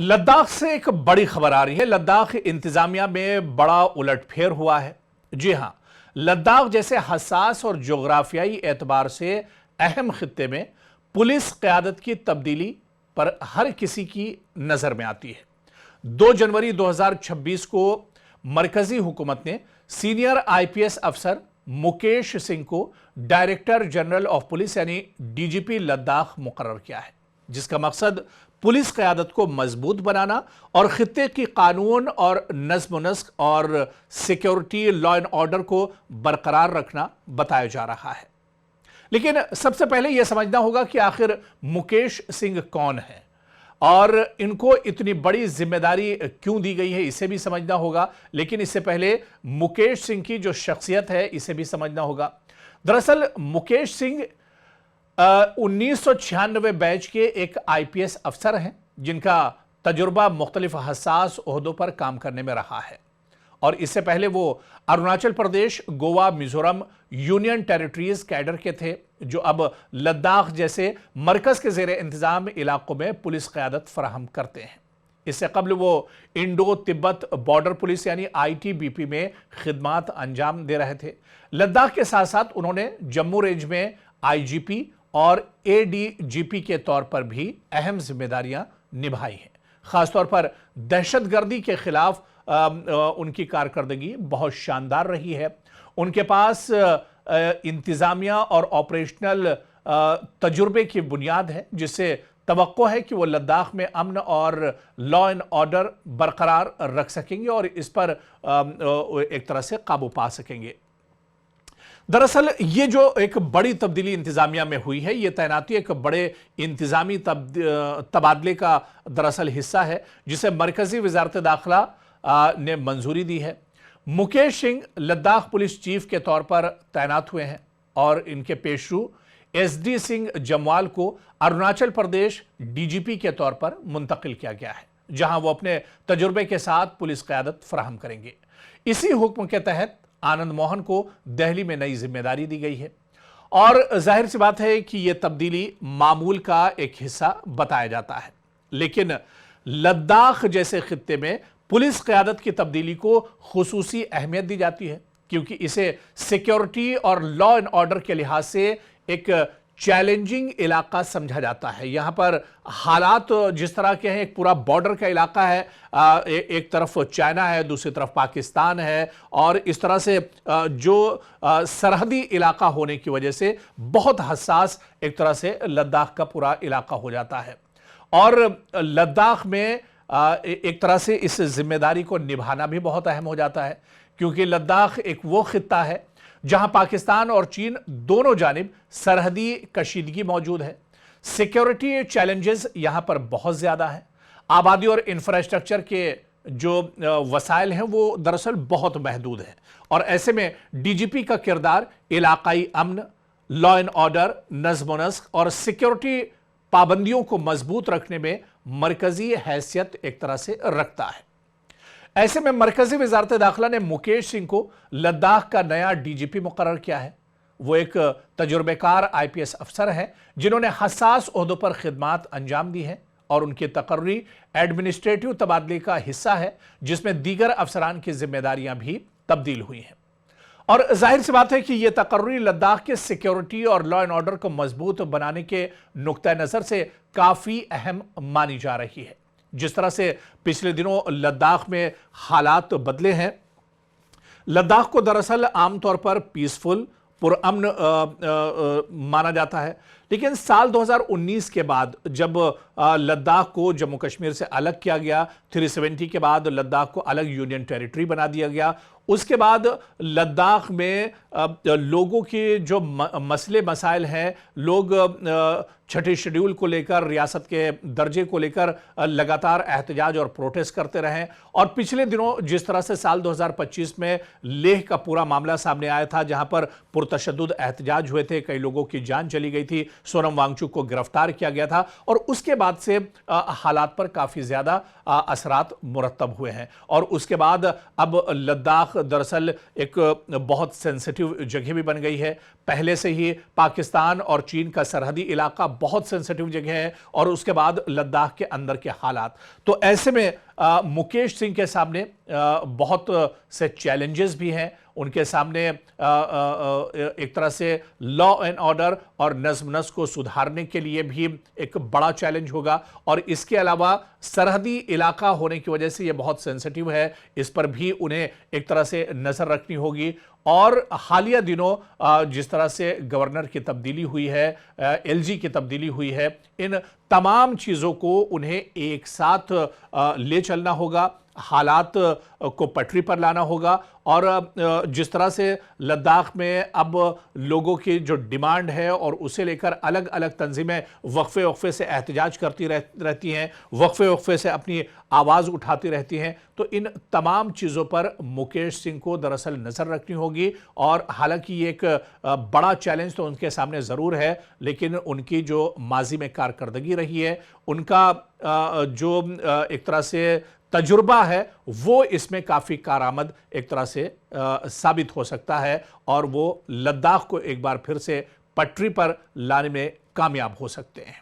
लद्दाख से एक बड़ी खबर आ रही है। लद्दाख इंतजामिया में बड़ा उलटफेर हुआ है। जी हां, लद्दाख जैसे हसास और जोग्राफियाई एतबार से अहम खित्ते में पुलिस क़यादत की तब्दीली पर हर किसी की नजर में आती है। 2 जनवरी 2026 को मरकजी हुकूमत ने सीनियर आईपीएस अफसर मुकेश सिंह को डायरेक्टर जनरल ऑफ पुलिस यानी डीजीपी लद्दाख मुकर्रर किया है, जिसका मकसद पुलिस क़यादत को मजबूत बनाना और खित्ते की कानून और नज़्म-ओ-नस्क और सिक्योरिटी लॉ एंड ऑर्डर को बरकरार रखना बताया जा रहा है। लेकिन सबसे पहले यह समझना होगा कि आखिर मुकेश सिंह कौन है और इनको इतनी बड़ी जिम्मेदारी क्यों दी गई है, इसे भी समझना होगा। लेकिन इससे पहले मुकेश सिंह की जो शख्सियत है, इसे भी समझना होगा। दरअसल मुकेश सिंह 1996 बैच के एक आईपीएस अफसर हैं, जिनका तजुर्बा मुख्तलिफ हसास ओहदों पर काम करने में रहा है। और इससे पहले वो Arunachal Pradesh, Goa, Mizoram union territories cadre के थे, जो अब लद्दाख जैसे मरकज के जेर इंतजाम इलाकों में पुलिस क़यादत फराहम करते हैं। इससे कबल वो इंडो तिब्बत बॉर्डर पुलिस यानी आईटीबीपी में खिदमात अंजाम दे रहे थे। लद्दाख के साथ साथ उन्होंने जम्मू रेंज में आईजीपी और एडीजीपी के तौर पर भी अहम जिम्मेदारियां निभाई हैं। खासतौर पर दहशतगर्दी के खिलाफ उनकी कारकर्दगी बहुत शानदार रही है। उनके पास इंतजामिया और ऑपरेशनल तजुर्बे की बुनियाद है, जिससे तवक्को है कि वो लद्दाख में अमन और लॉ एंड ऑर्डर बरकरार रख सकेंगे और इस पर एक तरह से काबू पा सकेंगे। दरअसल ये जो एक बड़ी तब्दीली इंतजामिया में हुई है, ये तैनाती एक बड़े इंतजामी तबादले का दरअसल हिस्सा है, जिसे मरकजी वजारत दाखिला ने मंजूरी दी है। मुकेश सिंह लद्दाख पुलिस चीफ के तौर पर तैनात हुए हैं और इनके पेशरू एसडी सिंह जमवाल को अरुणाचल प्रदेश डीजीपी के तौर पर मुंतकिल किया गया है, जहां वो अपने तजुर्बे के साथ पुलिस क़यादत फराहम करेंगे। इसी हुक्म के तहत आनंद मोहन को दिल्ली में नई जिम्मेदारी दी गई है और जाहिर सी बात है कि यह तब्दीली मामूल का एक हिस्सा बताया जाता है। लेकिन लद्दाख जैसे खित्ते में पुलिस क़यादत की तब्दीली को खुसूसी अहमियत दी जाती है, क्योंकि इसे सिक्योरिटी और लॉ एंड ऑर्डर के लिहाज से एक चैलेंजिंग इलाका समझा जाता है। यहाँ पर हालात जिस तरह के हैं, एक पूरा बॉर्डर का इलाका है, एक तरफ चाइना है, दूसरी तरफ पाकिस्तान है और इस तरह से जो सरहदी इलाका होने की वजह से बहुत हसास एक तरह से लद्दाख का पूरा इलाका हो जाता है। और लद्दाख में एक तरह से इस जिम्मेदारी को निभाना भी बहुत अहम हो जाता है, क्योंकि लद्दाख एक वो खित्ता है जहां पाकिस्तान और चीन दोनों जानिब सरहदी कशीदगी मौजूद है। सिक्योरिटी चैलेंजेस यहां पर बहुत ज्यादा है। आबादी और इंफ्रास्ट्रक्चर के जो वसाइल हैं वो दरअसल बहुत महदूद है और ऐसे में डीजीपी का किरदार इलाकाई अमन, लॉ एंड ऑर्डर, नज़्म-ओ-नस्क और सिक्योरिटी पाबंदियों को मजबूत रखने में मरकजी हैसियत एक तरह से रखता है। ऐसे में मरकजी वजारत दाखिला ने मुकेश सिंह को लद्दाख का नया डीजीपी मुकर्रर किया है। वो एक तजुर्बेकार आईपीएस अफसर हैं, जिन्होंने हसास ओहदों पर खिदमात अंजाम दी है और उनकी तकर्री एडमिनिस्ट्रेटिव तबादले का हिस्सा है, जिसमें दीगर अफसरान की जिम्मेदारियां भी तब्दील हुई हैं। और जाहिर सी बात है कि यह तकर्री लद्दाख के सिक्योरिटी और लॉ एंड ऑर्डर को मजबूत बनाने के नुक्ता नजर से काफी अहम मानी जा रही है। जिस तरह से पिछले दिनों लद्दाख में हालात बदले हैं, लद्दाख को दरअसल आमतौर पर पीसफुल, पुरअमन माना जाता है। लेकिन साल 2019 के बाद जब लद्दाख को जम्मू कश्मीर से अलग किया गया, 370 के बाद लद्दाख को अलग यूनियन टेरिटरी बना दिया गया, उसके बाद लद्दाख में लोगों के जो मसले मसाइल हैं, लोग छठे शेड्यूल को लेकर, रियासत के दर्जे को लेकर लगातार एहतजाज और प्रोटेस्ट करते रहे। और पिछले दिनों जिस तरह से साल 2025 में लेह का पूरा मामला सामने आया था, जहां पर पुरतशद्दुद एहतजाज हुए थे, कई लोगों की जान चली गई थी, सोनम वांगचुक को गिरफ्तार किया गया था और उसके बाद से हालात पर काफी ज्यादा असरात मुरतब हुए हैं। और उसके बाद अब लद्दाख दरअसल एक बहुत सेंसिटिव जगह भी बन गई है। पहले से ही पाकिस्तान और चीन का सरहदी इलाका बहुत सेंसिटिव जगह है, और उसके बाद लद्दाख के अंदर के हालात। तो ऐसे में मुकेश सिंह के सामने बहुत से चैलेंजेस भी हैं। उनके सामने एक तरह से लॉ एंड ऑर्डर और नज्म नस्क को सुधारने के लिए भी एक बड़ा चैलेंज होगा, और इसके अलावा सरहदी इलाका होने की वजह से यह बहुत सेंसिटिव है, इस पर भी उन्हें एक तरह से नजर रखनी होगी। और हालिया दिनों जिस तरह से गवर्नर की तब्दीली हुई है, एलजी की तब्दीली हुई है, इन तमाम चीज़ों को उन्हें एक साथ ले चलना होगा, हालात को पटरी पर लाना होगा। और जिस तरह से लद्दाख में अब लोगों की जो डिमांड है और उसे लेकर अलग अलग तंजीमें वक्फे वक्फे से एहतजाज करती रहती हैं, वक्फे वक्फे से अपनी आवाज़ उठाती रहती हैं, तो इन तमाम चीज़ों पर मुकेश सिंह को दरअसल नज़र रखनी होगी। और हालांकि ये एक बड़ा चैलेंज तो उनके सामने ज़रूर है, लेकिन उनकी जो माजी में कारकर्दगी रही है, उनका जो एक तरह से तजुर्बा है, वो इसमें काफ़ी कारआमद एक तरह से साबित हो सकता है, और वो लद्दाख को एक बार फिर से पटरी पर लाने में कामयाब हो सकते हैं।